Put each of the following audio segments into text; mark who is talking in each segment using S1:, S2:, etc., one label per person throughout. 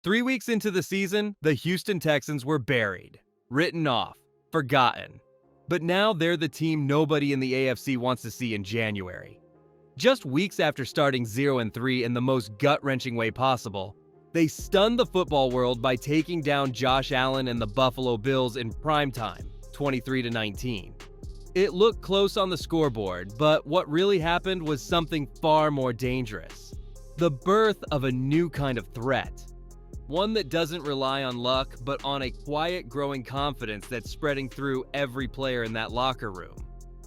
S1: 3 weeks into the season, the Houston Texans were buried, written off, forgotten. But now they're the team nobody in the AFC wants to see in January. Just weeks after starting 0-3 in the most gut-wrenching way possible, they stunned the football world by taking down Josh Allen and the Buffalo Bills in primetime, 23-19. It looked close on the scoreboard, but what really happened was something far more dangerous. The birth of a new kind of threat. One that doesn't rely on luck, but on a quiet, growing confidence that's spreading through every player in that locker room.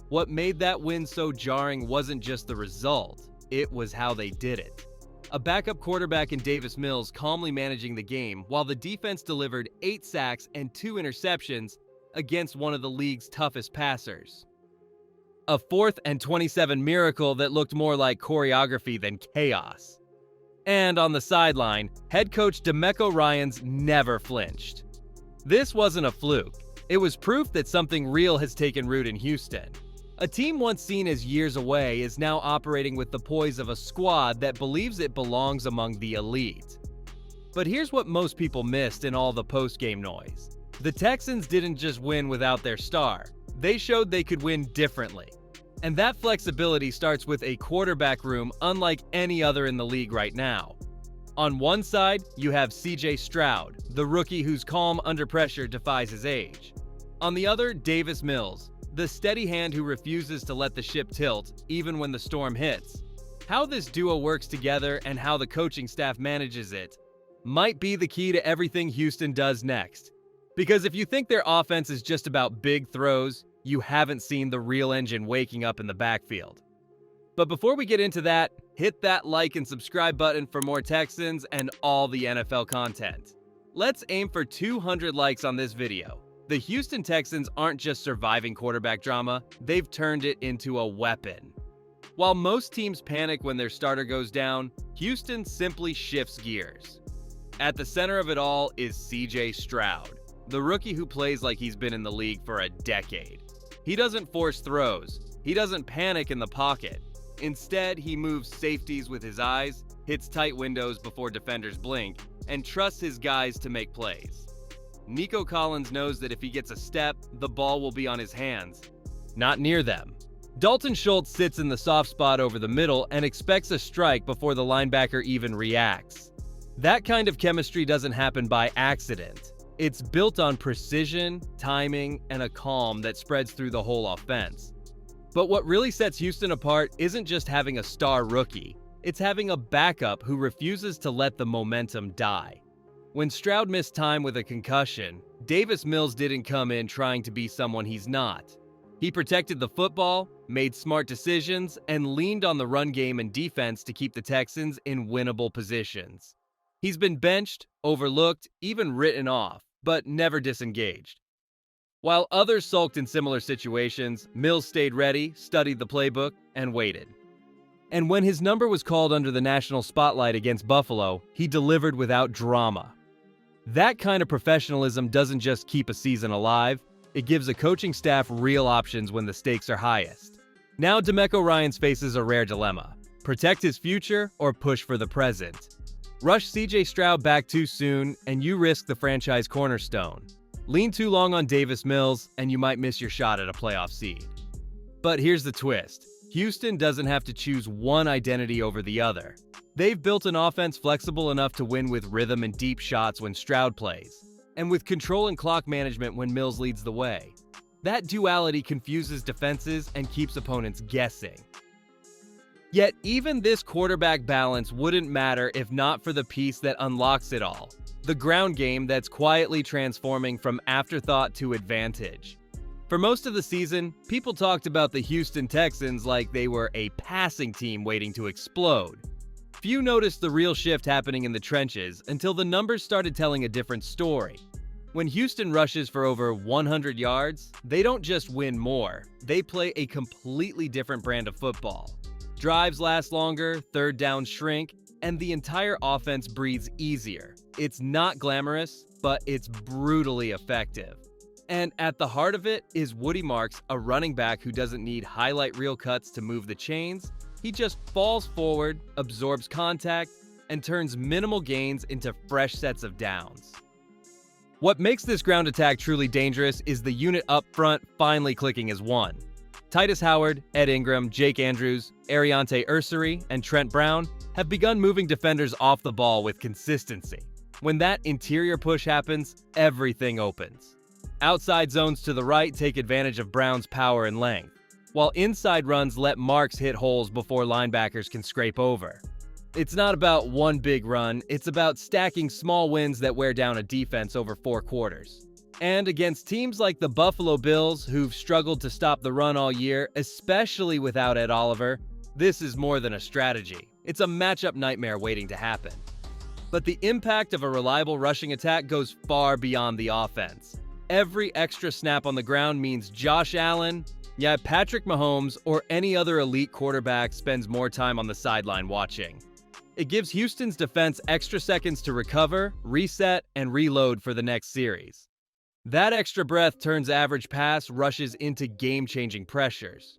S1: What made that win so jarring wasn't just the result, it was how they did it. A backup quarterback in Davis Mills calmly managing the game while the defense delivered 8 sacks and 2 interceptions against one of the league's toughest passers. A 4th and 27 miracle that looked more like choreography than chaos. And on the sideline, head coach DeMeco Ryans never flinched. This wasn't a fluke. It was proof that something real has taken root in Houston. A team once seen as years away is now operating with the poise of a squad that believes it belongs among the elite. But here's what most people missed in all the post-game noise. The Texans didn't just win without their star. They showed they could win differently. And that flexibility starts with a quarterback room unlike any other in the league right now. On one side, you have CJ Stroud, the rookie whose calm under pressure defies his age. On the other, Davis Mills, the steady hand who refuses to let the ship tilt even when the storm hits. How this duo works together and how the coaching staff manages it might be the key to everything Houston does next. Because if you think their offense is just about big throws, you haven't seen the real engine waking up in the backfield. But before we get into that, hit that like and subscribe button for more Texans and all the NFL content. Let's aim for 200 likes on this video. The Houston Texans aren't just surviving quarterback drama, they've turned it into a weapon. While most teams panic when their starter goes down, Houston simply shifts gears. At the center of it all is CJ Stroud, the rookie who plays like he's been in the league for a decade. He doesn't force throws, he doesn't panic in the pocket. Instead, he moves safeties with his eyes, hits tight windows before defenders blink, and trusts his guys to make plays. Nico Collins knows that if he gets a step, the ball will be on his hands, not near them. Dalton Schultz sits in the soft spot over the middle and expects a strike before the linebacker even reacts. That kind of chemistry doesn't happen by accident. It's built on precision, timing, and a calm that spreads through the whole offense. But what really sets Houston apart isn't just having a star rookie. It's having a backup who refuses to let the momentum die. When Stroud missed time with a concussion, Davis Mills didn't come in trying to be someone he's not. He protected the football, made smart decisions, and leaned on the run game and defense to keep the Texans in winnable positions. He's been benched, overlooked, even written off, but never disengaged. While others sulked in similar situations, Mills stayed ready, studied the playbook, and waited. And when his number was called under the national spotlight against Buffalo, he delivered without drama. That kind of professionalism doesn't just keep a season alive, it gives a coaching staff real options when the stakes are highest. Now DeMeco Ryans faces a rare dilemma: protect his future or push for the present. Rush CJ Stroud back too soon, and you risk the franchise cornerstone. Lean too long on Davis Mills, and you might miss your shot at a playoff seed. But here's the twist: Houston doesn't have to choose one identity over the other. They've built an offense flexible enough to win with rhythm and deep shots when Stroud plays, and with control and clock management when Mills leads the way. That duality confuses defenses and keeps opponents guessing. Yet even this quarterback balance wouldn't matter if not for the piece that unlocks it all: the ground game that's quietly transforming from afterthought to advantage. For most of the season, people talked about the Houston Texans like they were a passing team waiting to explode. Few noticed the real shift happening in the trenches until the numbers started telling a different story. When Houston rushes for over 100 yards, they don't just win more, they play a completely different brand of football. Drives last longer, third downs shrink, and the entire offense breathes easier. It's not glamorous, but it's brutally effective. And at the heart of it is Woody Marks, a running back who doesn't need highlight reel cuts to move the chains. He just falls forward, absorbs contact, and turns minimal gains into fresh sets of downs. What makes this ground attack truly dangerous is the unit up front finally clicking as one. Titus Howard, Ed Ingram, Jake Andrews, Ariante Ursary, and Trent Brown have begun moving defenders off the ball with consistency. When that interior push happens, everything opens. Outside zones to the right take advantage of Brown's power and length, while inside runs let marks hit holes before linebackers can scrape over. It's not about one big run, it's about stacking small wins that wear down a defense over 4 quarters. And against teams like the Buffalo Bills, who've struggled to stop the run all year, especially without Ed Oliver, this is more than a strategy. It's a matchup nightmare waiting to happen. But the impact of a reliable rushing attack goes far beyond the offense. Every extra snap on the ground means Josh Allen, Patrick Mahomes, or any other elite quarterback spends more time on the sideline watching. It gives Houston's defense extra seconds to recover, reset, and reload for the next series. That extra breath turns average pass rushes into game-changing pressures.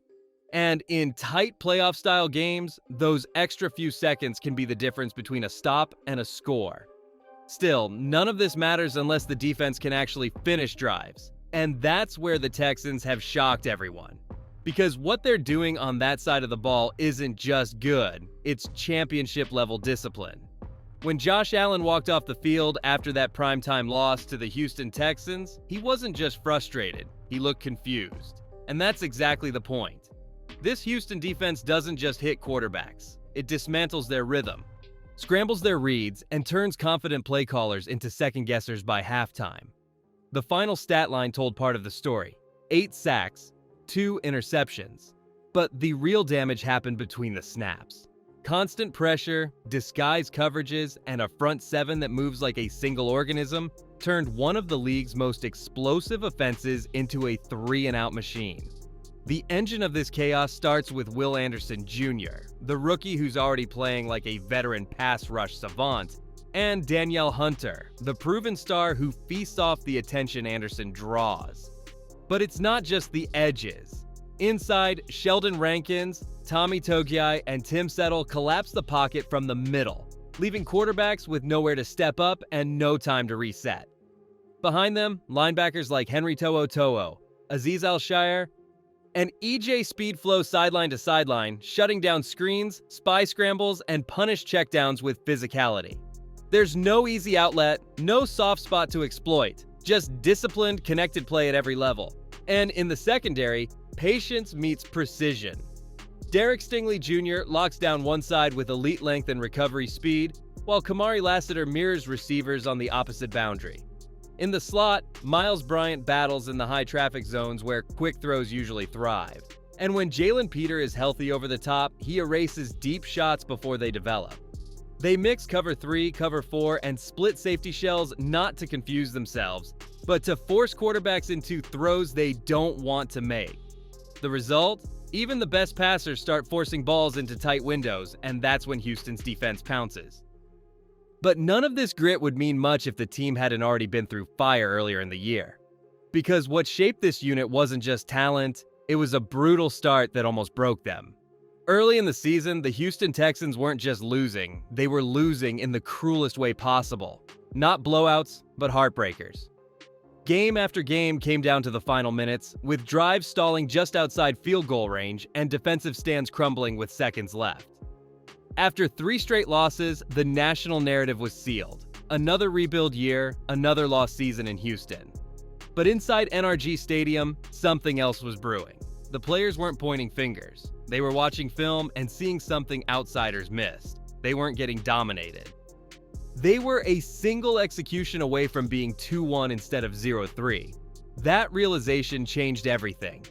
S1: And in tight playoff-style games, those extra few seconds can be the difference between a stop and a score. Still, none of this matters unless the defense can actually finish drives. And that's where the Texans have shocked everyone. Because what they're doing on that side of the ball isn't just good, it's championship-level discipline. When Josh Allen walked off the field after that primetime loss to the Houston Texans, he wasn't just frustrated, he looked confused. And that's exactly the point. This Houston defense doesn't just hit quarterbacks, it dismantles their rhythm, scrambles their reads, and turns confident play callers into second-guessers by halftime. The final stat line told part of the story: 8 sacks, 2 interceptions. But the real damage happened between the snaps. Constant pressure, disguised coverages, and a front 7 that moves like a single organism turned one of the league's most explosive offenses into a 3-and-out machine. The engine of this chaos starts with Will Anderson Jr., the rookie who's already playing like a veteran pass rush savant, and Danielle Hunter, the proven star who feasts off the attention Anderson draws. But it's not just the edges. Inside, Sheldon Rankins, Tommy Togiai, and Tim Settle collapse the pocket from the middle, leaving quarterbacks with nowhere to step up and no time to reset. Behind them, linebackers like Henry To'o, Azeez Al-Shire, and EJ Speedflow sideline to sideline, shutting down screens, spy scrambles, and punish checkdowns with physicality. There's no easy outlet, no soft spot to exploit, just disciplined, connected play at every level. And in the secondary, patience meets precision. Derek Stingley Jr. locks down one side with elite length and recovery speed, while Kamari Lassiter mirrors receivers on the opposite boundary. In the slot, Miles Bryant battles in the high traffic zones where quick throws usually thrive. And when Jalen Peter is healthy over the top, he erases deep shots before they develop. They mix cover 3, cover 4, and split safety shells not to confuse themselves, but to force quarterbacks into throws they don't want to make. The result? Even the best passers start forcing balls into tight windows, and that's when Houston's defense pounces. But none of this grit would mean much if the team hadn't already been through fire earlier in the year. Because what shaped this unit wasn't just talent, it was a brutal start that almost broke them. Early in the season, the Houston Texans weren't just losing, they were losing in the cruelest way possible. Not blowouts, but heartbreakers. Game after game came down to the final minutes, with drives stalling just outside field goal range and defensive stands crumbling with seconds left. After 3 straight losses, the national narrative was sealed. Another rebuild year, another lost season in Houston. But inside NRG Stadium, something else was brewing. The players weren't pointing fingers. They were watching film and seeing something outsiders missed. They weren't getting dominated. They were a single execution away from being 2-1 instead of 0-3. That realization changed everything.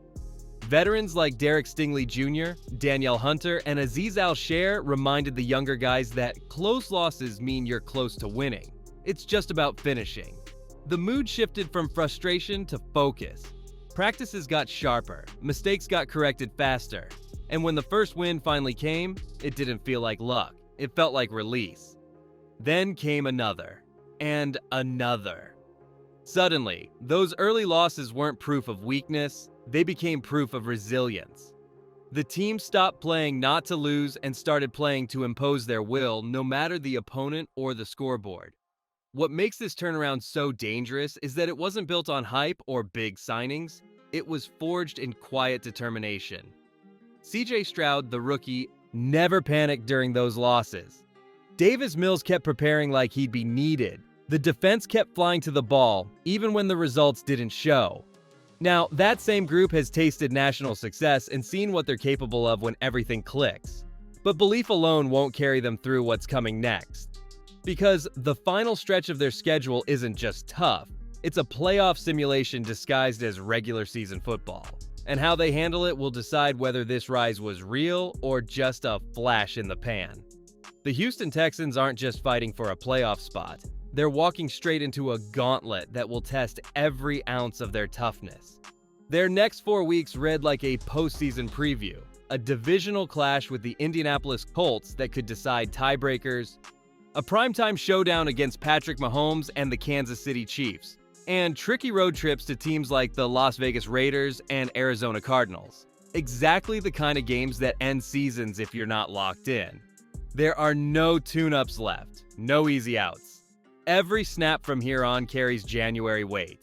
S1: Veterans like Derek Stingley Jr., Danielle Hunter, and Azeez Al-Shire reminded the younger guys that close losses mean you're close to winning. It's just about finishing. The mood shifted from frustration to focus. Practices got sharper, mistakes got corrected faster, and when the first win finally came, it didn't feel like luck. It felt like release. Then came another, and another. Suddenly, those early losses weren't proof of weakness, they became proof of resilience. The team stopped playing not to lose and started playing to impose their will, no matter the opponent or the scoreboard. What makes this turnaround so dangerous is that it wasn't built on hype or big signings. It was forged in quiet determination. CJ Stroud, the rookie, never panicked during those losses. Davis Mills kept preparing like he'd be needed. The defense kept flying to the ball, even when the results didn't show. Now, that same group has tasted national success and seen what they're capable of when everything clicks. But belief alone won't carry them through what's coming next. Because the final stretch of their schedule isn't just tough, it's a playoff simulation disguised as regular season football. And how they handle it will decide whether this rise was real or just a flash in the pan. The Houston Texans aren't just fighting for a playoff spot. They're walking straight into a gauntlet that will test every ounce of their toughness. Their next 4 weeks read like a postseason preview, a divisional clash with the Indianapolis Colts that could decide tiebreakers, a primetime showdown against Patrick Mahomes and the Kansas City Chiefs, and tricky road trips to teams like the Las Vegas Raiders and Arizona Cardinals. Exactly the kind of games that end seasons if you're not locked in. There are no tune-ups left, no easy outs. Every snap from here on carries January weight.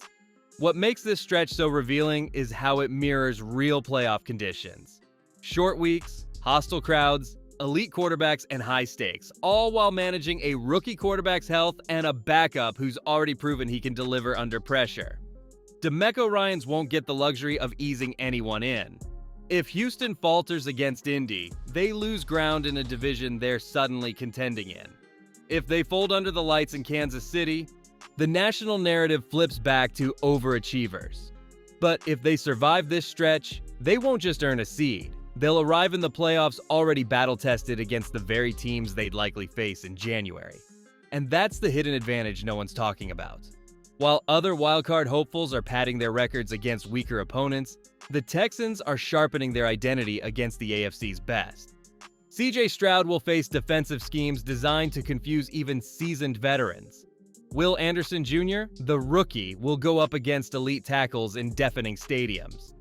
S1: What makes this stretch so revealing is how it mirrors real playoff conditions. Short weeks, hostile crowds, elite quarterbacks, and high stakes, all while managing a rookie quarterback's health and a backup who's already proven he can deliver under pressure. DeMeco Ryans won't get the luxury of easing anyone in. If Houston falters against Indy, they lose ground in a division they're suddenly contending in. If they fold under the lights in Kansas City, the national narrative flips back to overachievers. But if they survive this stretch, they won't just earn a seed. They'll arrive in the playoffs already battle-tested against the very teams they'd likely face in January. And that's the hidden advantage no one's talking about. While other wildcard hopefuls are padding their records against weaker opponents, the Texans are sharpening their identity against the AFC's best. CJ Stroud will face defensive schemes designed to confuse even seasoned veterans. Will Anderson Jr., the rookie, will go up against elite tackles in deafening stadiums.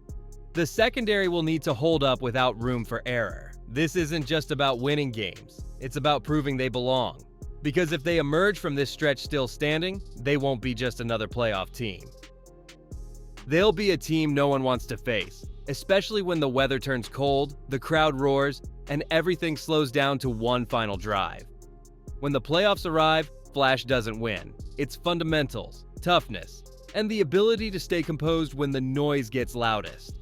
S1: The secondary will need to hold up without room for error. This isn't just about winning games, it's about proving they belong. Because if they emerge from this stretch still standing, they won't be just another playoff team. They'll be a team no one wants to face, especially when the weather turns cold, the crowd roars, and everything slows down to one final drive. When the playoffs arrive, flash doesn't win. It's fundamentals, toughness, and the ability to stay composed when the noise gets loudest.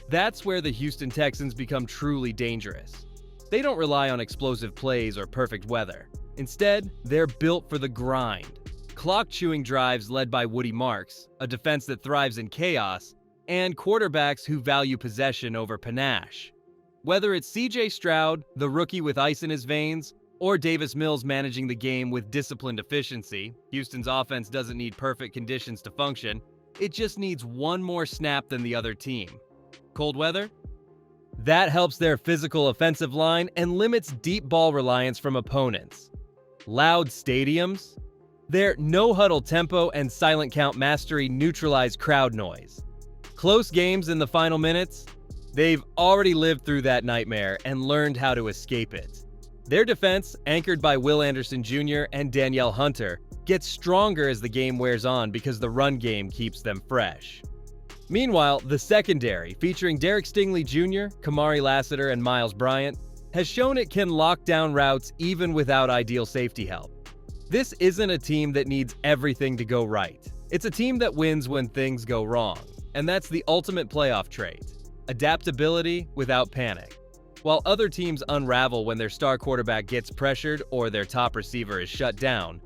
S1: That's where the Houston Texans become truly dangerous. They don't rely on explosive plays or perfect weather. Instead, they're built for the grind. Clock-chewing drives led by Woody Marks, a defense that thrives in chaos, and quarterbacks who value possession over panache. Whether it's CJ Stroud, the rookie with ice in his veins, or Davis Mills managing the game with disciplined efficiency, Houston's offense doesn't need perfect conditions to function. It just needs one more snap than the other team. Cold weather? That helps their physical offensive line and limits deep ball reliance from opponents. Loud stadiums? Their no-huddle tempo and silent count mastery neutralize crowd noise. Close games in the final minutes? They've already lived through that nightmare and learned how to escape it. Their defense, anchored by Will Anderson Jr. and Danielle Hunter, gets stronger as the game wears on because the run game keeps them fresh. Meanwhile, the secondary, featuring Derek Stingley Jr., Kamari Lassiter, and Miles Bryant, has shown it can lock down routes even without ideal safety help. This isn't a team that needs everything to go right. It's a team that wins when things go wrong, and that's the ultimate playoff trait: adaptability without panic. While other teams unravel when their star quarterback gets pressured or their top receiver is shut down,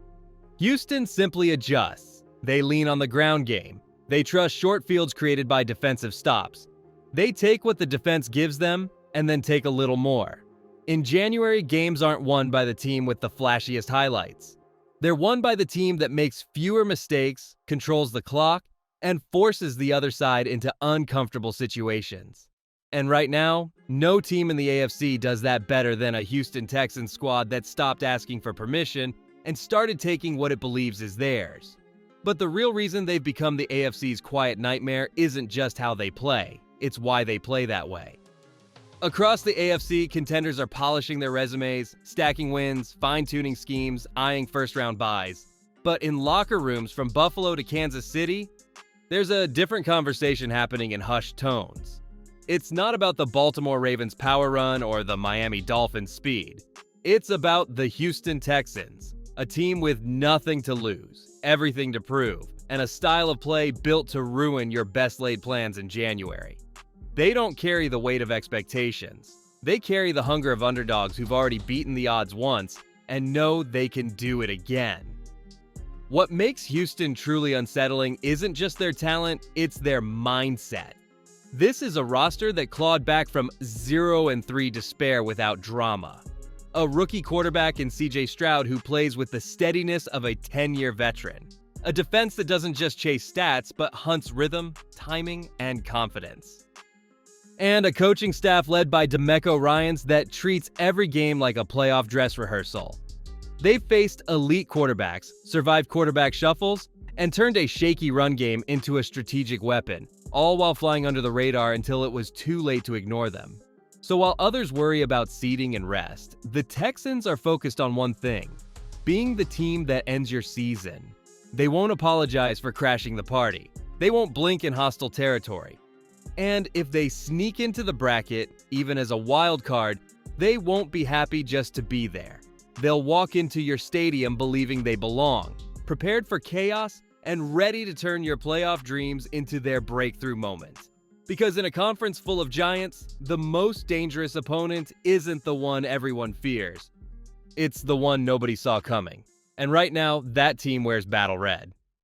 S1: Houston simply adjusts. They lean on the ground game. They trust short fields created by defensive stops. They take what the defense gives them and then take a little more. In January, games aren't won by the team with the flashiest highlights. They're won by the team that makes fewer mistakes, controls the clock, and forces the other side into uncomfortable situations. And right now, no team in the AFC does that better than a Houston Texans squad that stopped asking for permission and started taking what it believes is theirs. But the real reason they've become the AFC's quiet nightmare isn't just how they play, it's why they play that way. Across the AFC, contenders are polishing their resumes, stacking wins, fine-tuning schemes, eyeing first-round buys. But in locker rooms from Buffalo to Kansas City, there's a different conversation happening in hushed tones. It's not about the Baltimore Ravens power run or the Miami Dolphins speed. It's about the Houston Texans, a team with nothing to lose, everything to prove, and a style of play built to ruin your best-laid plans in January. They don't carry the weight of expectations. They carry the hunger of underdogs who've already beaten the odds once and know they can do it again. What makes Houston truly unsettling isn't just their talent, it's their mindset. This is a roster that clawed back from 0-3 despair without drama. A rookie quarterback in CJ Stroud who plays with the steadiness of a 10-year veteran. A defense that doesn't just chase stats, but hunts rhythm, timing, and confidence. And a coaching staff led by DeMeco Ryans that treats every game like a playoff dress rehearsal. They've faced elite quarterbacks, survived quarterback shuffles, and turned a shaky run game into a strategic weapon, all while flying under the radar until it was too late to ignore them. So while others worry about seeding and rest, the Texans are focused on one thing: being the team that ends your season. They won't apologize for crashing the party. They won't blink in hostile territory. And if they sneak into the bracket, even as a wild card, they won't be happy just to be there. They'll walk into your stadium believing they belong, prepared for chaos and ready to turn your playoff dreams into their breakthrough moment. Because in a conference full of giants, the most dangerous opponent isn't the one everyone fears. It's the one nobody saw coming. And right now, that team wears battle red.